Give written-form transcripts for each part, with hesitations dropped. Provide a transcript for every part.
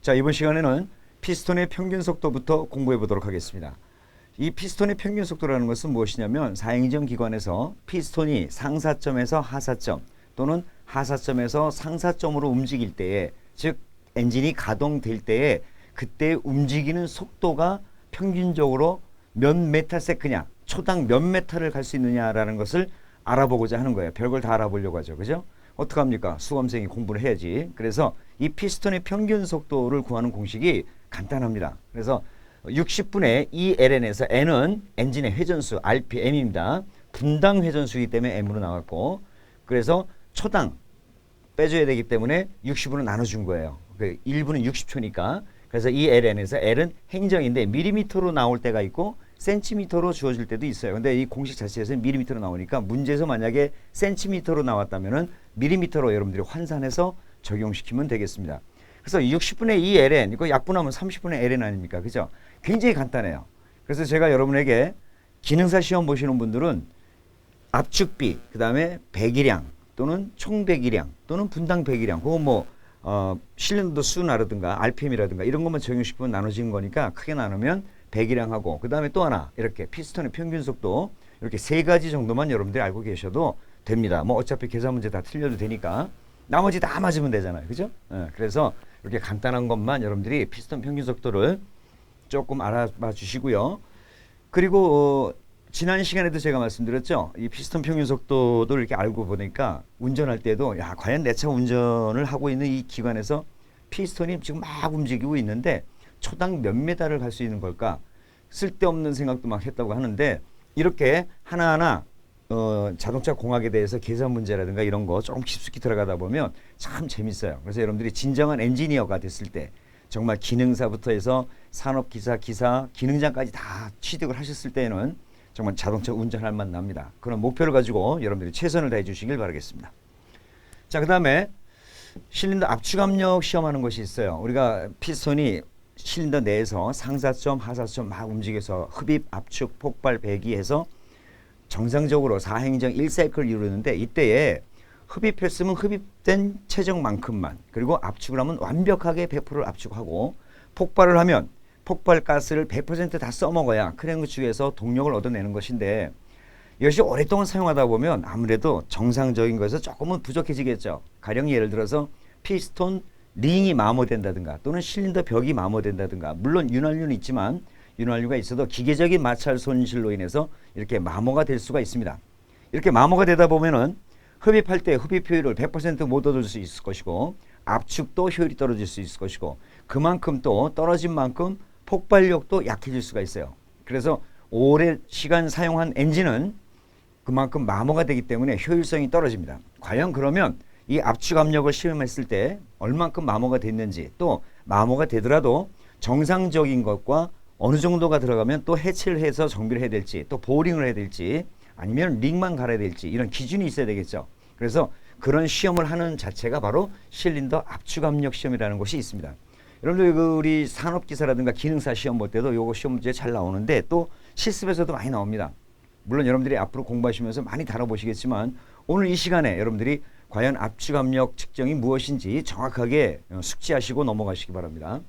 자, 이번 시간에는 피스톤의 평균 속도부터 공부해 보도록 하겠습니다. 이 피스톤의 평균 속도라는 것은 무엇이냐면 사행정 기관에서 피스톤이 상사점에서 하사점 또는 하사점에서 상사점으로 움직일 때에, 즉 엔진이 가동될 때에 그때 움직이는 속도가 평균적으로 몇 메타세크냐, 초당 몇 메타를 갈 수 있느냐라는 것을 알아보고자 하는 거예요. 별걸 다 알아보려고 하죠. 그죠? 어떡합니까? 수험생이 공부를 해야지. 그래서 이 피스톤의 평균 속도를 구하는 공식이 간단합니다. 그래서 60분의 ELN에서 N은 엔진의 회전수 RPM입니다. 분당 회전수이기 때문에 M으로 나왔고, 그래서 초당 빼줘야 되기 때문에 60으로 나눠준 거예요. 1분은 60초니까. 그래서 ELN에서 L은 행정인데 밀리미터로 나올 때가 있고 센티미터로 주어질 때도 있어요. 근데 이 공식 자체에서는 밀리미터로 나오니까 문제에서 만약에 센티미터로 나왔다면은 밀리미터로 여러분들이 환산해서 적용시키면 되겠습니다. 그래서 60분의 2ln, 이거 약분하면 30분의 ln 아닙니까? 그죠? 굉장히 간단해요. 그래서 제가 여러분에게 기능사 시험 보시는 분들은 압축비, 그 다음에 배기량 또는 총 배기량 또는 분당 배기량, 그거 뭐 실린더 수나라든가 RPM이라든가 이런 것만 적용시키면 나눠지는 거니까 크게 나누면 배기량하고, 그 다음에 또 하나 이렇게 피스톤의 평균 속도, 이렇게 세 가지 정도만 여러분들이 알고 계셔도 됩니다. 뭐 어차피 계산 문제 다 틀려도 되니까 나머지 다 맞으면 되잖아요. 그죠? 그래서 이렇게 간단한 것만 여러분들이 피스톤 평균 속도를 조금 알아봐 주시고요. 그리고 지난 시간에도 제가 말씀드렸죠. 이 피스톤 평균 속도도 이렇게 알고 보니까 운전할 때도, 야, 과연 내 차 운전을 하고 있는 이 기관에서 피스톤이 지금 막 움직이고 있는데 초당 몇 메다를 갈 수 있는 걸까? 쓸데없는 생각도 막 했다고 하는데, 이렇게 하나하나 자동차 공학에 대해서 계산 문제라든가 이런 거 조금 깊숙이 들어가다 보면 참 재밌어요. 그래서 여러분들이 진정한 엔지니어가 됐을 때, 정말 기능사부터 해서 산업기사, 기사, 기능장까지 다 취득을 하셨을 때는 정말 자동차 운전할 맛 납니다. 그런 목표를 가지고 여러분들이 최선을 다해 주시길 바라겠습니다. 자, 그 다음에 실린더 압축압력 시험하는 것이 있어요. 우리가 피스톤이 실린더 내에서 상사점, 하사점 막 움직여서 흡입, 압축, 폭발, 배기해서 정상적으로 4행정 1사이클을 이루는데, 이때에 흡입했으면 흡입된 체적만큼만, 그리고 압축을 하면 완벽하게 100%를 압축하고, 폭발을 하면 폭발 가스를 100% 다 써먹어야 크랭크 측에서 동력을 얻어내는 것인데, 이것이 오랫동안 사용하다 보면 아무래도 정상적인 것에서 조금은 부족해지겠죠. 가령 예를 들어서 피스톤 링이 마모된다든가 또는 실린더 벽이 마모된다든가, 물론 윤활유는 있지만 윤활유가 있어도 기계적인 마찰 손실로 인해서 이렇게 마모가 될 수가 있습니다. 이렇게 마모가 되다 보면은 흡입할 때 흡입 효율을 100% 못 얻을 수 있을 것이고, 압축도 효율이 떨어질 수 있을 것이고, 그만큼 또 떨어진 만큼 폭발력도 약해질 수가 있어요. 그래서 오랜 시간 사용한 엔진은 그만큼 마모가 되기 때문에 효율성이 떨어집니다. 과연 그러면 이 압축 압력을 시험했을 때 얼만큼 마모가 됐는지, 또 마모가 되더라도 정상적인 것과 어느 정도가 들어가면 또 해체를 해서 정비를 해야 될지, 또 보링을 해야 될지, 아니면 링만 갈아야 될지, 이런 기준이 있어야 되겠죠. 그래서 그런 시험을 하는 자체가 바로 실린더 압축 압력 시험이라는 것이 있습니다. 여러분들 우리 산업기사라든가 기능사 시험 볼 때도 요거 시험 문제 잘 나오는데, 또 실습에서도 많이 나옵니다. 물론 여러분들이 앞으로 공부하시면서 많이 다뤄보시겠지만, 오늘 이 시간에 여러분들이 과연 압축압력 측정이 무엇인지 정확하게 숙지하시고 넘어가시기 바랍니다.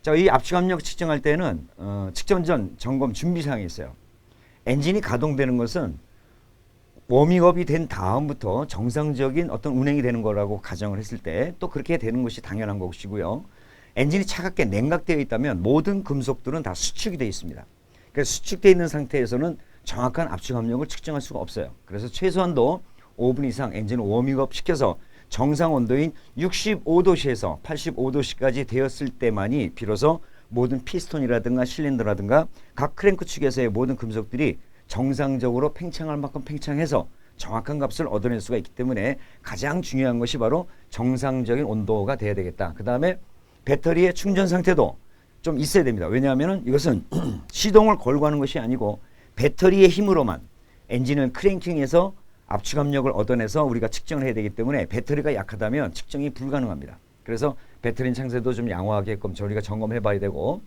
자, 이 압축압력 측정할 때는 측정 전 점검 준비사항이 있어요. 엔진이 가동되는 것은 워밍업이 된 다음부터 정상적인 어떤 운행이 되는 거라고 가정을 했을 때 또 그렇게 되는 것이 당연한 것이고요. 엔진이 차갑게 냉각되어 있다면 모든 금속들은 다 수축이 되어 있습니다. 그래서 수축되어 있는 상태에서는 정확한 압축압력을 측정할 수가 없어요. 그래서 최소한도 5분 이상 엔진을 워밍업 시켜서 정상 온도인 65도씨에서 85도씨까지 되었을 때만이 비로소 모든 피스톤이라든가 실린더라든가 각 크랭크 축에서의 모든 금속들이 정상적으로 팽창할 만큼 팽창해서 정확한 값을 얻어낼 수가 있기 때문에 가장 중요한 것이 바로 정상적인 온도가 돼야 되겠다. 그 다음에 배터리의 충전 상태도 좀 있어야 됩니다. 왜냐하면 이것은 시동을 걸고 하는 것이 아니고 배터리의 힘으로만 엔진을 크랭킹해서 압축압력을 얻어내서 우리가 측정을 해야 되기 때문에 배터리가 약하다면 측정이 불가능합니다. 그래서 배터리 상태도 좀 양호하게끔 저희가 점검해 봐야 되고,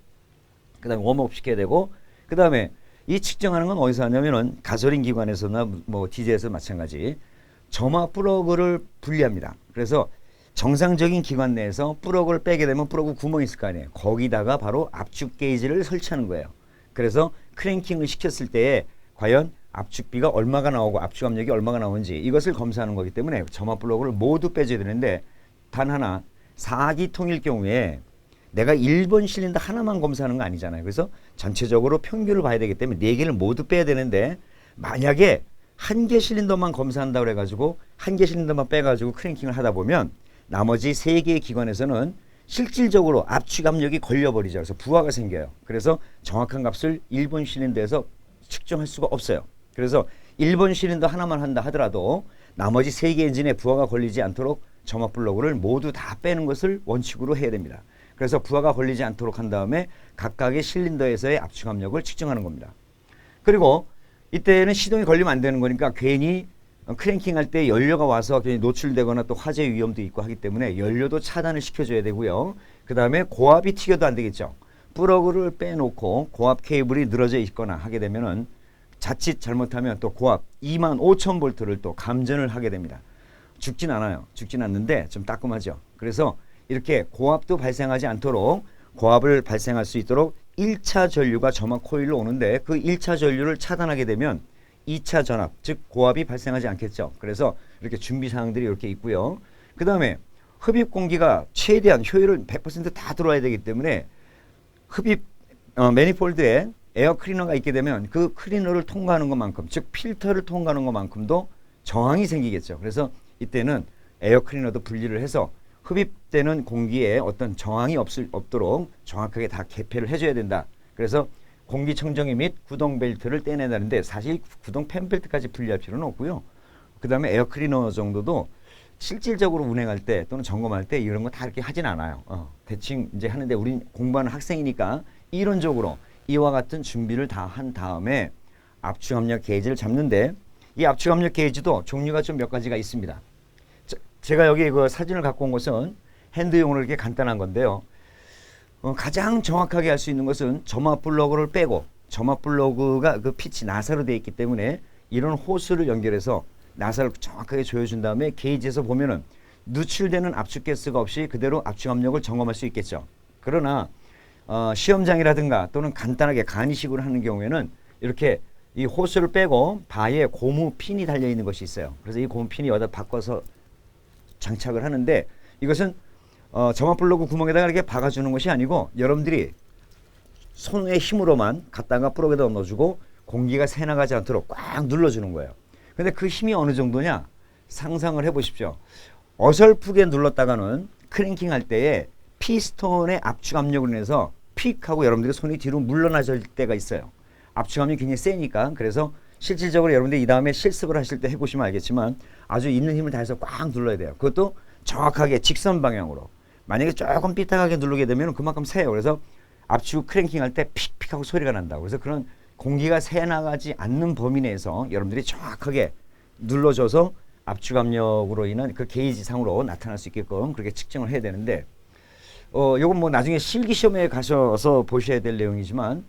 그 다음에 웜업 시켜야 되고, 그 다음에 이 측정하는 건 어디서 하냐면은 가솔린 기관에서나 뭐 디젤에서 마찬가지 점화 플러그를 분리합니다. 그래서 정상적인 기관 내에서 플러그를 빼게 되면 플러그 구멍이 있을 거 아니에요. 거기다가 바로 압축 게이지를 설치하는 거예요. 그래서 크랭킹을 시켰을 때에 과연 압축비가 얼마가 나오고 압축 압력이 얼마가 나오는지 이것을 검사하는 거기 때문에 점화 플러그를 모두 빼줘야 되는데, 단 하나 4기통일 경우에 내가 1번 실린더 하나만 검사하는 거 아니잖아요. 그래서 전체적으로 평균을 봐야 되기 때문에 4개를 모두 빼야 되는데, 만약에 한 개 실린더만 검사한다고 해가지고 한 개 실린더만 빼가지고 크랭킹을 하다 보면 나머지 3개의 기관에서는 실질적으로 압축 압력이 걸려버리죠. 그래서 부하가 생겨요. 그래서 정확한 값을 1번 실린더에서 측정할 수가 없어요. 그래서 1번 실린더 하나만 한다 하더라도 나머지 3개 엔진에 부하가 걸리지 않도록 점화 플러그를 모두 다 빼는 것을 원칙으로 해야 됩니다. 그래서 부하가 걸리지 않도록 한 다음에 각각의 실린더에서의 압축 압력을 측정하는 겁니다. 그리고 이때는 시동이 걸리면 안 되는 거니까 괜히 크랭킹 할 때 연료가 와서 괜히 노출되거나 또 화재 위험도 있고 하기 때문에 연료도 차단을 시켜줘야 되고요. 그 다음에 고압이 튀겨도 안 되겠죠. 플러그를 빼놓고 고압 케이블이 늘어져 있거나 하게 되면은 자칫 잘못하면 또 고압 25,000볼트를 또 감전을 하게 됩니다. 죽진 않아요. 죽진 않는데 좀 따끔하죠. 그래서 이렇게 고압도 발생하지 않도록, 고압을 발생할 수 있도록 1차 전류가 점화 코일로 오는데 그 1차 전류를 차단하게 되면 2차 전압, 즉 고압이 발생하지 않겠죠. 그래서 이렇게 준비 사항들이 이렇게 있고요. 그 다음에 흡입 공기가 최대한 효율을 100% 다 들어와야 되기 때문에 흡입 매니폴드에 에어 클리너가 있게 되면 그 클리너를 통과하는 것만큼, 즉 필터를 통과하는 것만큼도 저항이 생기겠죠. 그래서 이때는 에어 클리너도 분리를 해서 흡입되는 공기에 어떤 저항이 없도록 정확하게 다 개폐를 해줘야 된다. 그래서 공기청정기 및 구동 벨트를 떼내는데 사실 구동 팬 벨트까지 분리할 필요는 없고요. 그 다음에 에어 클리너 정도도 실질적으로 운행할 때 또는 점검할 때 이런 거 다 이렇게 하진 않아요. 대충 이제 하는데 우린 공부하는 학생이니까 이론적으로 이와 같은 준비를 다 한 다음에 압축 압력 게이지를 잡는데, 이 압축 압력 게이지도 종류가 좀 몇 가지가 있습니다. 제가 여기 그 사진을 갖고 온 것은 핸드용으로 이렇게 간단한 건데요. 가장 정확하게 할 수 있는 것은 점화 플러그를 빼고, 점화 플러그가 그 피치 나사로 되어 있기 때문에 이런 호스를 연결해서 나사를 정확하게 조여준 다음에 게이지에서 보면은 누출되는 압축가스가 없이 그대로 압축 압력을 점검할 수 있겠죠. 그러나 시험장이라든가 또는 간단하게 간이식으로 하는 경우에는 이렇게 이 호스를 빼고 바에 고무 핀이 달려 있는 것이 있어요. 그래서 이 고무 핀이 여기다 바꿔서 장착을 하는데, 이것은 점화 플러그 구멍에다가 이렇게 박아주는 것이 아니고 여러분들이 손의 힘으로만 갖다가 플러그에다 넣어주고 공기가 새나가지 않도록 꽉 눌러주는 거예요. 근데 그 힘이 어느 정도냐 상상을 해보십시오. 어설프게 눌렀다가는 크랭킹 할 때에 피스톤의 압축 압력으로 인해서 픽 하고 여러분들이 손이 뒤로 물러나질 때가 있어요. 압축압력이 굉장히 세니까. 그래서 실질적으로 여러분들이 이 다음에 실습을 하실 때 해보시면 알겠지만 아주 있는 힘을 다해서 꽉 눌러야 돼요. 그것도 정확하게 직선 방향으로. 만약에 조금 삐딱하게 누르게 되면 그만큼 세요. 그래서 압축 크랭킹 할 때 픽픽 하고 소리가 난다고. 그래서 그런 공기가 새나가지 않는 범위 내에서 여러분들이 정확하게 눌러줘서 압축 압력으로 인한 그 게이지 상으로 나타날 수 있게끔 그렇게 측정을 해야 되는데, 요건 뭐 나중에 실기 시험에 가셔서 보셔야 될 내용이지만,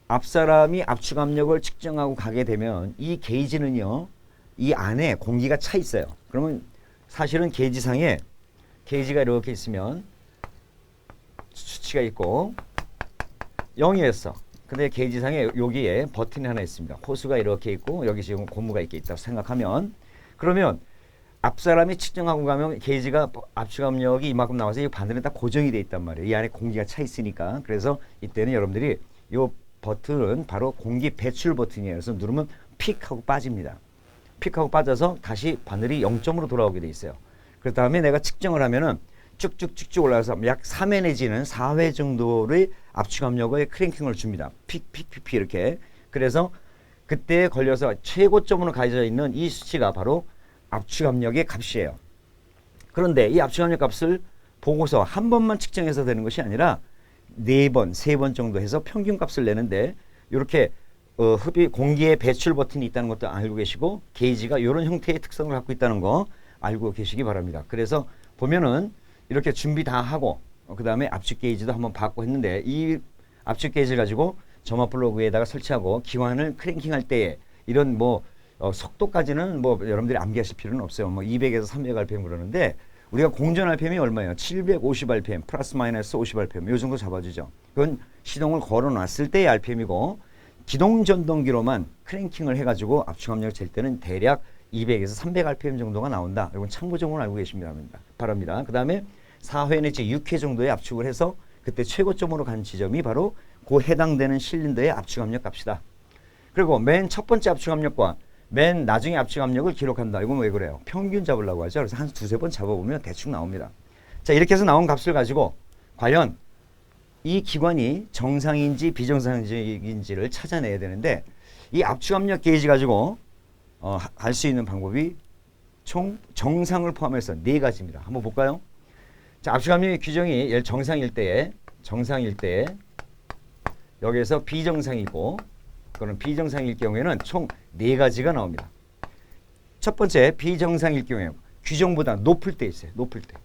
앞사람이 압축 압력을 측정하고 가게 되면 이 게이지는요, 이 안에 공기가 차 있어요. 그러면 사실은 게이지상에 게이지가 이렇게 있으면 수치가 있고 0이었어. 근데 게이지상에 여기에 버튼이 하나 있습니다. 호수가 이렇게 있고 여기 지금 고무가 이렇게 있다고 생각하면, 그러면 앞사람이 측정하고 가면 게이지가 압축 압력이 이만큼 나와서 이 바늘에 딱 고정이 돼 있단 말이에요. 이 안에 공기가 차 있으니까. 그래서 이때는 여러분들이 이 버튼은 바로 공기 배출 버튼이에요. 그래서 누르면 픽 하고 빠집니다. 픽 하고 빠져서 다시 바늘이 0점으로 돌아오게 돼 있어요. 그 다음에 내가 측정을 하면은 쭉쭉쭉쭉 올라가서 약 3회 내지는 4회 정도의 압축 압력의 크랭킹을 줍니다. 픽픽픽 이렇게. 그래서 그때 걸려서 최고점으로 가져져 있는 이 수치가 바로 압축 압력의 값이에요. 그런데 이 압축 압력 값을 보고서 한 번만 측정해서 되는 것이 아니라 4번, 3번 정도 해서 평균 값을 내는데, 이렇게 흡입 공기의 배출 버튼이 있다는 것도 알고 계시고 게이지가 이런 형태의 특성을 갖고 있다는 거 알고 계시기 바랍니다. 그래서 보면은 이렇게 준비 다 하고 그 다음에 압축 게이지도 한번 받고 했는데, 이 압축 게이지를 가지고 점화 플러그에다가 설치하고 기관을 크랭킹 할 때에 이런 뭐 속도까지는 뭐 여러분들이 암기하실 필요는 없어요. 뭐 200에서 300 RPM 그러는데 우리가 공전 RPM이 얼마예요? 750rpm 플러스 마이너스 50rpm 이 정도 잡아주죠. 그건 시동을 걸어놨을 때의 RPM이고 기동 전동기로만 크랭킹을 해가지고 압축 압력을 잴 때는 대략 200에서 300rpm 정도가 나온다. 이건 참고적으로 알고 계시면 바랍니다. 그 다음에 4회 내지 6회 정도의 압축을 해서 그때 최고점으로 간 지점이 바로 그 해당되는 실린더의 압축 압력 값이다. 그리고 맨 첫 번째 압축 압력과 맨 나중에 압축 압력을 기록한다. 이건 왜 그래요? 평균 잡으려고 하죠. 그래서 한 두세 번 잡아보면 대충 나옵니다. 자, 이렇게 해서 나온 값을 가지고 과연 이 기관이 정상인지 비정상인지를 찾아내야 되는데 이 압축 압력 게이지 가지고 알 수 있는 방법이 총 정상을 포함해서 4가지입니다. 한번 볼까요? 자, 압축 압력의 규정이 정상일 때에 여기에서 비정상이고 그런 비정상일 경우에는 총 4가지가 나옵니다. 첫 번째 비정상일 경우에 규정보다 높을 때 있어요. 높을 때.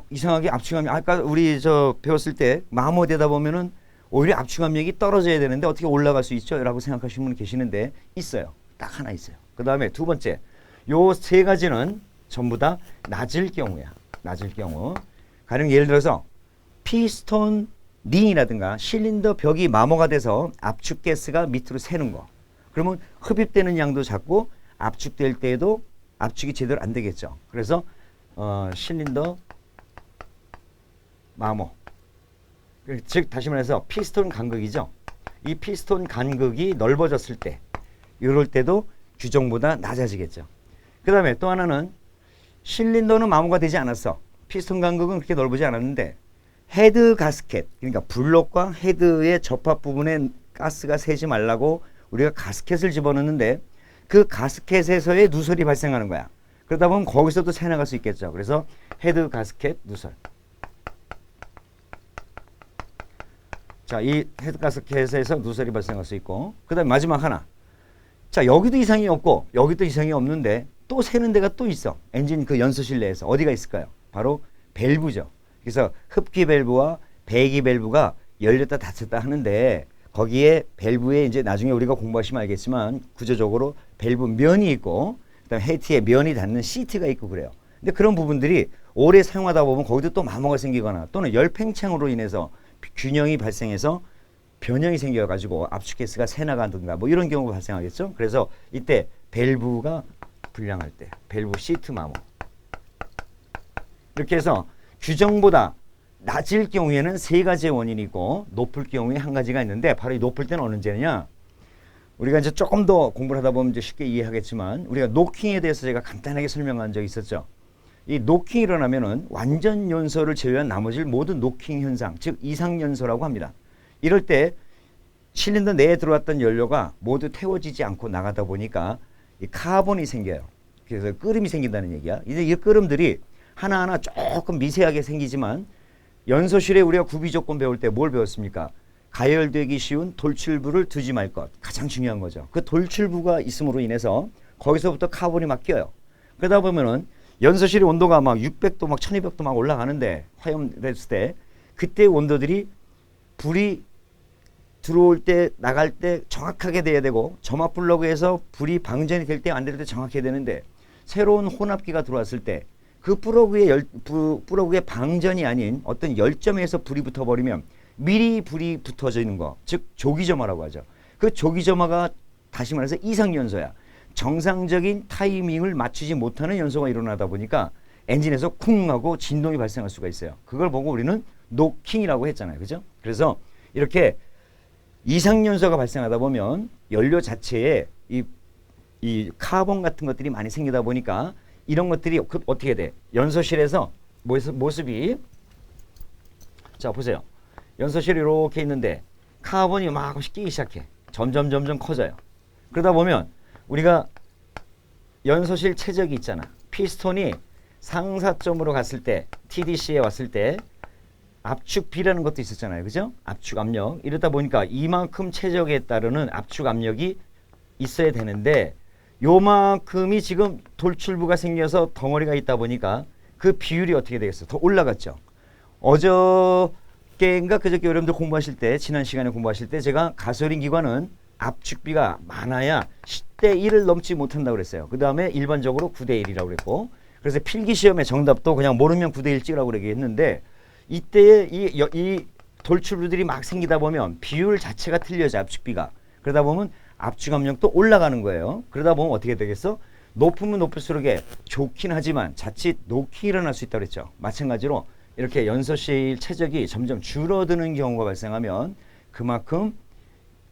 이상하게 압축압력 아까 우리 배웠을 때 마모되다 보면은 오히려 압축압력이 떨어져야 되는데 어떻게 올라갈 수 있죠? 라고 생각하시는 분 계시는데 있어요. 딱 하나 있어요. 그 다음에 두 번째 요 3가지는 전부 다 낮을 경우야. 낮을 경우 가령 예를 들어서 피스톤 링이라든가 실린더 벽이 마모가 돼서 압축가스가 밑으로 새는 거. 그러면 흡입되는 양도 작고 압축될 때에도 압축이 제대로 안 되겠죠. 그래서 실린더 마모. 즉 다시 말해서 피스톤 간극이죠. 이 피스톤 간극이 넓어졌을 때 이럴 때도 규정보다 낮아지겠죠. 그 다음에 또 하나는 실린더는 마모가 되지 않았어. 피스톤 간극은 그렇게 넓어지지 않았는데 헤드 가스켓, 그러니까 블록과 헤드의 접합 부분에 가스가 새지 말라고 우리가 가스켓을 집어넣는데 그 가스켓에서의 누설이 발생하는 거야. 그러다 보면 거기서도 새 나갈 수 있겠죠. 그래서 헤드 가스켓 누설. 자, 이 헤드 가스켓에서 누설이 발생할 수 있고 그 다음에 마지막 하나. 자, 여기도 이상이 없고 여기도 이상이 없는데 또 새는 데가 또 있어. 엔진 그 연소실 내에서 어디가 있을까요? 바로 밸브죠. 그래서 흡기 밸브와 배기 밸브가 열렸다 닫혔다 하는데 거기에 밸브에 이제 나중에 우리가 공부하시면 알겠지만 구조적으로 밸브 면이 있고 그다음에 헤이트에 면이 닿는 시트가 있고 그래요. 근데 그런 부분들이 오래 사용하다 보면 거기도 또 마모가 생기거나 또는 열 팽창으로 인해서 균형이 발생해서 변형이 생겨가지고 압축가스가 새나가든가 뭐 이런 경우가 발생하겠죠. 그래서 이때 밸브가 불량할 때 밸브 시트 마모 이렇게 해서 규정보다 낮을 경우에는 3가지의 원인이 있고 높을 경우에 1가지가 있는데 바로 이 높을 때는 언제냐? 우리가 이제 조금 더 공부를 하다 보면 이제 쉽게 이해하겠지만 우리가 노킹에 대해서 제가 간단하게 설명한 적이 있었죠. 이 노킹이 일어나면은 완전 연소를 제외한 나머지 모든 노킹 현상, 즉 이상 연소라고 합니다. 이럴 때 실린더 내에 들어왔던 연료가 모두 태워지지 않고 나가다 보니까 이 카본이 생겨요. 그래서 끓음이 생긴다는 얘기야. 이제 이 끓음들이 하나하나 조금 미세하게 생기지만 연소실에 우리가 구비 조건 배울 때 뭘 배웠습니까? 가열되기 쉬운 돌출부를 두지 말 것. 가장 중요한 거죠. 그 돌출부가 있음으로 인해서 거기서부터 카본이 막 껴요. 그러다 보면은 연소실의 온도가 막 600도 막 1200도 막 올라가는데 화염됐을 때 그때 온도들이 불이 들어올 때 나갈 때 정확하게 돼야 되고 점압 플러그에서 불이 방전이 될 때 안 될 때 정확해야 되는데 새로운 혼합기가 들어왔을 때 그 플러그의 방전이 아닌 어떤 열점에서 불이 붙어버리면 미리 불이 붙어져 있는 거, 즉 조기점화라고 하죠. 그 조기점화가 다시 말해서 이상연소야. 정상적인 타이밍을 맞추지 못하는 연소가 일어나다 보니까 엔진에서 쿵 하고 진동이 발생할 수가 있어요. 그걸 보고 우리는 노킹이라고 했잖아요. 그죠? 그래서 이렇게 이상연소가 발생하다 보면 연료 자체에 이 카본 같은 것들이 많이 생기다 보니까 이런 것들이 어떻게 돼? 연소실에서 모습이 자 보세요. 연소실이 이렇게 있는데 카본이 막 끼기 시작해. 점점 커져요. 그러다 보면 우리가 연소실 최적이 있잖아. 피스톤이 상사점으로 갔을 때 TDC에 왔을 때 압축 B라는 것도 있었잖아요. 그죠? 압축 압력. 이러다 보니까 이만큼 최적에 따르는 압축 압력이 있어야 되는데 요만큼이 지금 돌출부가 생겨서 덩어리가 있다 보니까 그 비율이 어떻게 되겠어요? 더 올라갔죠. 어저께인가 그저께 여러분들 공부하실 때 지난 시간에 공부하실 때 제가 가솔린 기관은 압축비가 많아야 10대 1을 넘지 못한다고 그랬어요. 그 다음에 일반적으로 9대 1이라고 그랬고, 그래서 필기시험의 정답도 그냥 모르면 9대 1 찍으라고 그러겠는데, 이때에 이 돌출부들이 막 생기다 보면 비율 자체가 틀려져, 압축비가. 그러다 보면 압축압력도 올라가는 거예요. 그러다 보면 어떻게 되겠어? 높으면 높을수록 좋긴 하지만 자칫 노킹이 일어날 수 있다고 그랬죠. 마찬가지로 이렇게 연소실 최적이 점점 줄어드는 경우가 발생하면 그만큼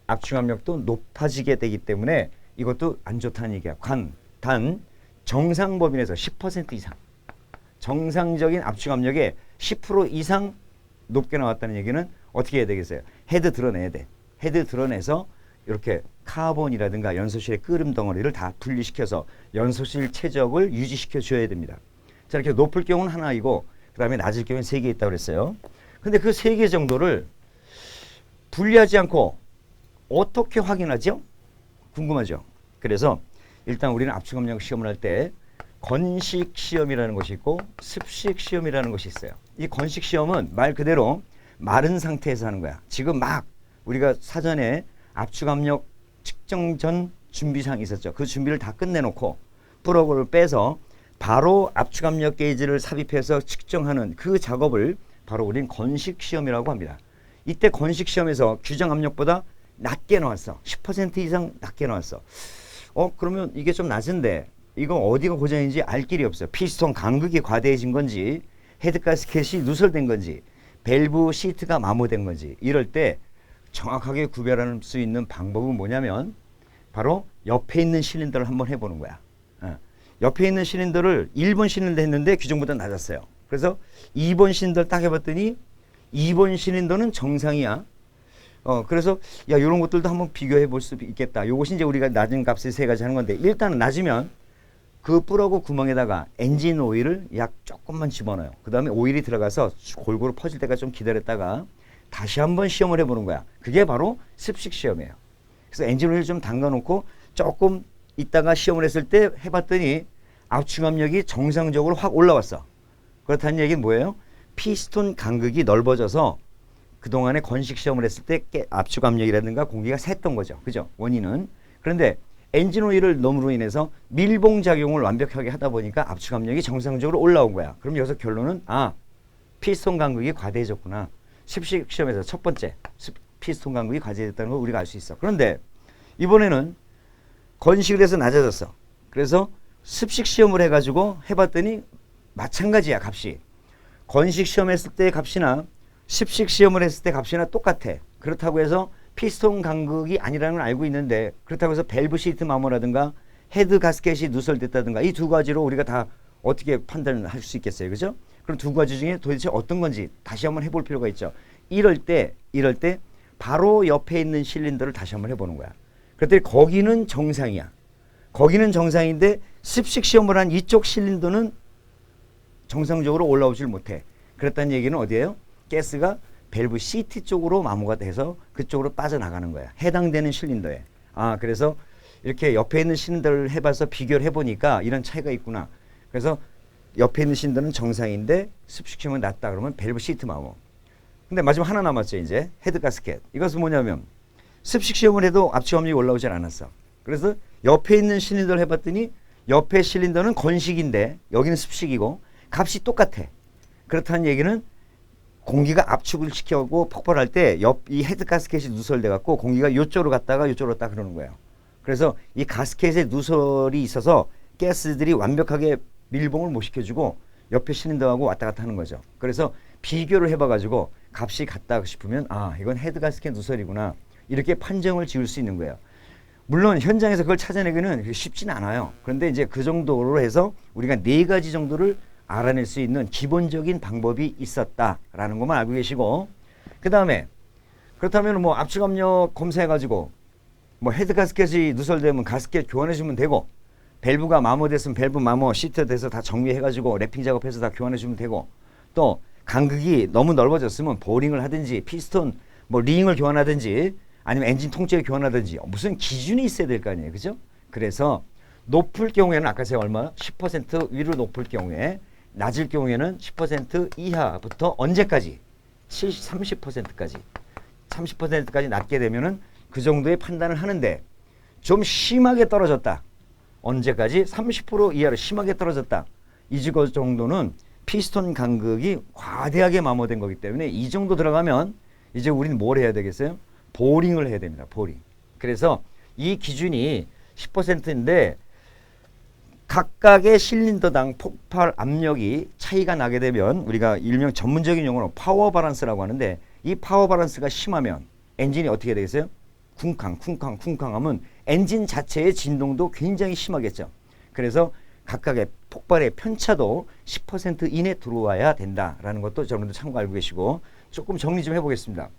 압축압력도 높아지게 되기 때문에 이것도 안 좋다는 얘기야. 단 정상 범위에서 10% 이상, 정상적인 압축압력의 10% 이상 높게 나왔다는 얘기는 어떻게 해야 되겠어요? 헤드 드러내야 돼. 헤드 드러내서 이렇게 카본이라든가 연소실의 끓음 덩어리를 다 분리시켜서 연소실 최적을 유지시켜 줘야 됩니다. 자, 이렇게 높을 경우는 하나이고, 그 다음에 낮을 경우는 3개 있다고 그랬어요. 근데 그 3개 정도를 분리하지 않고 어떻게 확인하죠? 궁금하죠? 그래서 일단 우리는 압축압력 시험을 할 때 건식 시험이라는 것이 있고 습식 시험이라는 것이 있어요. 이 건식 시험은 말 그대로 마른 상태에서 하는 거야. 지금 막 우리가 사전에 압축압력 측정 전 준비사항이 있었죠. 그 준비를 다 끝내놓고 프로그램을 빼서 바로 압축압력 게이지를 삽입해서 측정하는 그 작업을 바로 우리는 건식 시험이라고 합니다. 이때 건식 시험에서 규정 압력보다 낮게 나왔어. 10% 이상 낮게 나왔어. 그러면 이게 좀 낮은데 이거 어디가 고장인지 알 길이 없어요. 피스톤 간극이 과대해진 건지, 헤드가스켓이 누설된 건지, 밸브 시트가 마모된 건지, 이럴 때 정확하게 구별할 수 있는 방법은 뭐냐면 바로 옆에 있는 실린더를 한번 해보는 거야. 옆에 있는 실린더를 1번 실린더 했는데 규정보다 낮았어요. 그래서 2번 실린더를 딱 해봤더니 2번 실린더는 정상이야. 그래서 야, 이런 것들도 한번 비교해 볼 수 있겠다. 요것이 이제 우리가 낮은 값을 3가지 하는 건데, 일단은 낮으면 그 뿌러고 구멍에다가 엔진 오일을 약 조금만 집어넣어요. 그 다음에 오일이 들어가서 골고루 퍼질 때까지 좀 기다렸다가 다시 한번 시험을 해보는 거야. 그게 바로 습식 시험이에요. 그래서 엔진 오일 좀 담가놓고 조금 있다가 시험을 했을 때 해봤더니 압축압력이 정상적으로 확 올라왔어. 그렇다는 얘기는 뭐예요? 피스톤 간극이 넓어져서 그동안에 건식 시험을 했을 때 압축압력이라든가 공기가 샜던 거죠. 그죠? 원인은. 그런데 엔진 오일을 넣음으로 인해서 밀봉 작용을 완벽하게 하다 보니까 압축압력이 정상적으로 올라온 거야. 그럼 여기서 결론은 피스톤 간극이 과대해졌구나. 습식 시험에서 첫 번째 피스톤 간극이 과대해졌다는 걸 우리가 알 수 있어. 그런데 이번에는 건식을 해서 낮아졌어. 그래서 습식 시험을 해가지고 해봤더니 마찬가지야, 값이. 건식 시험했을 때의 값이나 습식 시험을 했을 때 값이나 똑같아. 그렇다고 해서 피스톤 간극이 아니라는 걸 알고 있는데, 그렇다고 해서 밸브 시트 마모라든가 헤드 가스켓이 누설됐다든가 이 두 가지로 우리가 다 어떻게 판단을 할 수 있겠어요? 그죠? 그럼 두 가지 중에 도대체 어떤 건지 다시 한번 해볼 필요가 있죠. 이럴 때 바로 옆에 있는 실린더를 다시 한번 해보는 거야. 그랬더니 거기는 정상이야. 거기는 정상인데 습식 시험을 한 이쪽 실린더는 정상적으로 올라오질 못해. 그랬다는 얘기는 어디예요? 가스가 밸브 시트 쪽으로 마모가 돼서 그쪽으로 빠져나가는 거야. 해당되는 실린더에. 그래서 이렇게 옆에 있는 실린더를 해봐서 비교를 해보니까 이런 차이가 있구나. 그래서 옆에 있는 실린더는 정상인데 습식 시험은 낮다 그러면 밸브 시트 마모. 근데 마지막 하나 남았죠. 이제 헤드 가스켓. 이것은 뭐냐면 습식 시험을 해도 압축압력이 올라오질 않았어. 그래서 옆에 있는 실린더를 해봤더니 옆에 실린더는 건식인데 여기는 습식이고 값이 똑같아. 그렇다는 얘기는 공기가 압축을 시켜고 폭발할 때 이 헤드 가스켓이 누설돼 갖고 공기가 이쪽으로 갔다가 이쪽으로 왔다 그러는 거예요. 그래서 이 가스켓에 누설이 있어서 가스들이 완벽하게 밀봉을 못 시켜주고 옆에 실린더하고 왔다 갔다 하는 거죠. 그래서 비교를 해봐가지고 값이 같다 싶으면 이건 헤드 가스켓 누설이구나, 이렇게 판정을 지을 수 있는 거예요. 물론 현장에서 그걸 찾아내기는 쉽지는 않아요. 그런데 이제 그 정도로 해서 우리가 4가지 정도를 알아낼 수 있는 기본적인 방법이 있었다라는 것만 알고 계시고, 그 다음에 그렇다면 뭐 압축압력 검사해가지고 뭐 헤드 가스켓이 누설되면 가스켓 교환해주면 되고, 밸브가 마모됐으면 밸브 마모 시트 돼서 다 정리해가지고 랩핑 작업해서 다 교환해주면 되고, 또 간극이 너무 넓어졌으면 보링을 하든지 피스톤 뭐 링을 교환하든지 아니면 엔진 통째를 교환하든지 무슨 기준이 있어야 될 거 아니에요. 그죠? 그래서 높을 경우에는 아까 제가 얼마? 10% 위로 높을 경우에, 낮을 경우에는 10% 이하부터 언제까지? 30%까지. 30%까지 낮게 되면은 그 정도의 판단을 하는데 좀 심하게 떨어졌다. 언제까지? 30% 이하로 심하게 떨어졌다. 이 정도는 피스톤 간극이 과대하게 마모된 거기 때문에 이 정도 들어가면 이제 우리는 뭘 해야 되겠어요? 보링을 해야 됩니다. 보링. 그래서 이 기준이 10%인데 각각의 실린더당 폭발 압력이 차이가 나게 되면 우리가 일명 전문적인 용어로 파워 바란스라고 하는데 이 파워 바란스가 심하면 엔진이 어떻게 되겠어요? 쿵쾅 하면 엔진 자체의 진동도 굉장히 심하겠죠. 그래서 각각의 폭발의 편차도 10% 이내 들어와야 된다라는 것도 여러분들 참고 알고 계시고 조금 정리 좀 해보겠습니다.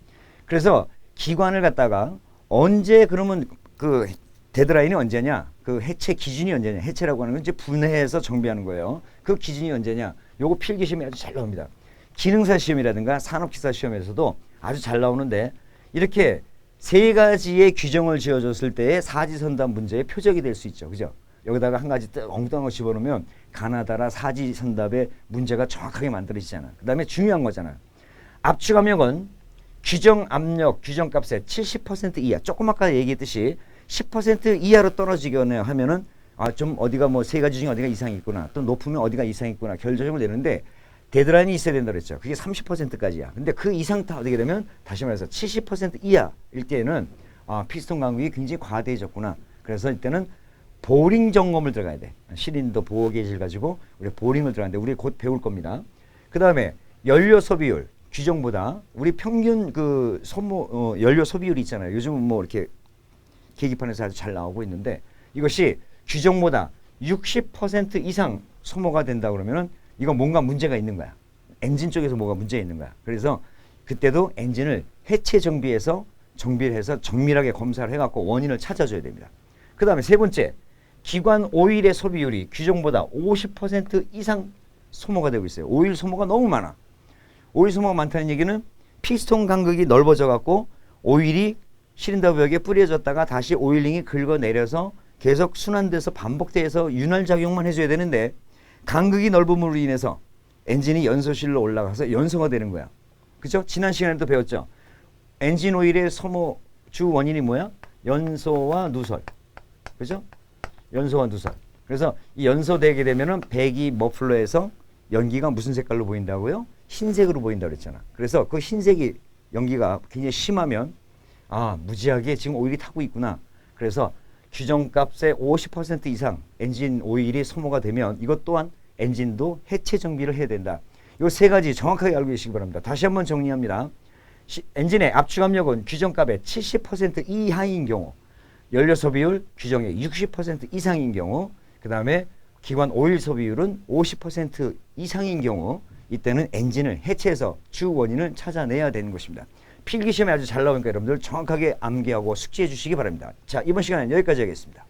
그래서 기관을 갖다가 언제 그러면 그 데드라인이 언제냐? 그 해체 기준이 언제냐? 해체라고 하는 건 이제 분해해서 정비하는 거예요. 그 기준이 언제냐? 요거 필기시험에 아주 잘 나옵니다. 기능사 시험이라든가 산업기사 시험에서도 아주 잘 나오는데 이렇게 세 가지의 규정을 지어줬을 때의 사지선답 문제의 표적이 될 수 있죠. 그죠? 여기다가 한 가지 엉뚱한 거 집어넣으면 가나다라 사지선답의 문제가 정확하게 만들어지잖아. 그 다음에 중요한 거잖아. 압축 압력은 규정 압력, 규정값의 70% 이하. 조금 아까 얘기했듯이 10% 이하로 떨어지거나 하면은 좀 어디가 뭐 세 가지 중에 어디가 이상이 있구나. 또 높으면 어디가 이상이 있구나. 결정을 내는데 데드라인이 있어야 된다 그랬죠. 그게 30%까지야. 근데 그 이상 다 어떻게 되면 다시 말해서 70% 이하일 때는 피스톤 간극이 굉장히 과대해졌구나. 그래서 이때는 보링 점검을 들어가야 돼. 실린더 보호 게이지를 가지고 우리 보링을 들어가는데 우리 곧 배울 겁니다. 그 다음에 연료 소비율 규정보다 우리 평균 그 소모 연료 소비율이 있잖아요. 요즘은 뭐 이렇게 계기판에서 아주 잘 나오고 있는데 이것이 규정보다 60% 이상 소모가 된다 그러면은 이건 뭔가 문제가 있는 거야. 엔진 쪽에서 뭐가 문제가 있는 거야. 그래서 그때도 엔진을 해체 정비해서 정비를 해서 정밀하게 검사를 해갖고 원인을 찾아줘야 됩니다. 그 다음에 세 번째, 기관 오일의 소비율이 규정보다 50% 이상 소모가 되고 있어요. 오일 소모가 너무 많아. 오일 소모가 많다는 얘기는 피스톤 간극이 넓어져 갖고 오일이 실린더 벽에 뿌려졌다가 다시 오일링이 긁어내려서 계속 순환돼서 반복돼서 윤활작용만 해줘야 되는데 간극이 넓음으로 인해서 엔진이 연소실로 올라가서 연소가 되는 거야. 그죠? 지난 시간에도 배웠죠. 엔진 오일의 소모 주 원인이 뭐야? 연소와 누설. 그죠? 연소와 누설. 그래서 이 연소되게 되면은 배기 머플러에서 연기가 무슨 색깔로 보인다고요? 흰색으로 보인다고 그랬잖아. 그래서 그 흰색이 연기가 굉장히 심하면 무지하게 지금 오일이 타고 있구나. 그래서 규정값의 50% 이상 엔진 오일이 소모가 되면 이것 또한 엔진도 해체 정비를 해야 된다. 이 세 가지 정확하게 알고 계시기 바랍니다. 다시 한번 정리합니다. 엔진의 압축 압력은 규정값의 70% 이하인 경우, 연료 소비율 규정의 60% 이상인 경우, 그 다음에 기관 오일 소비율은 50% 이상인 경우 이때는 엔진을 해체해서 주 원인을 찾아내야 되는 것입니다. 필기시험에 아주 잘 나오니까 여러분들 정확하게 암기하고 숙지해 주시기 바랍니다. 자, 이번 시간은 여기까지 하겠습니다.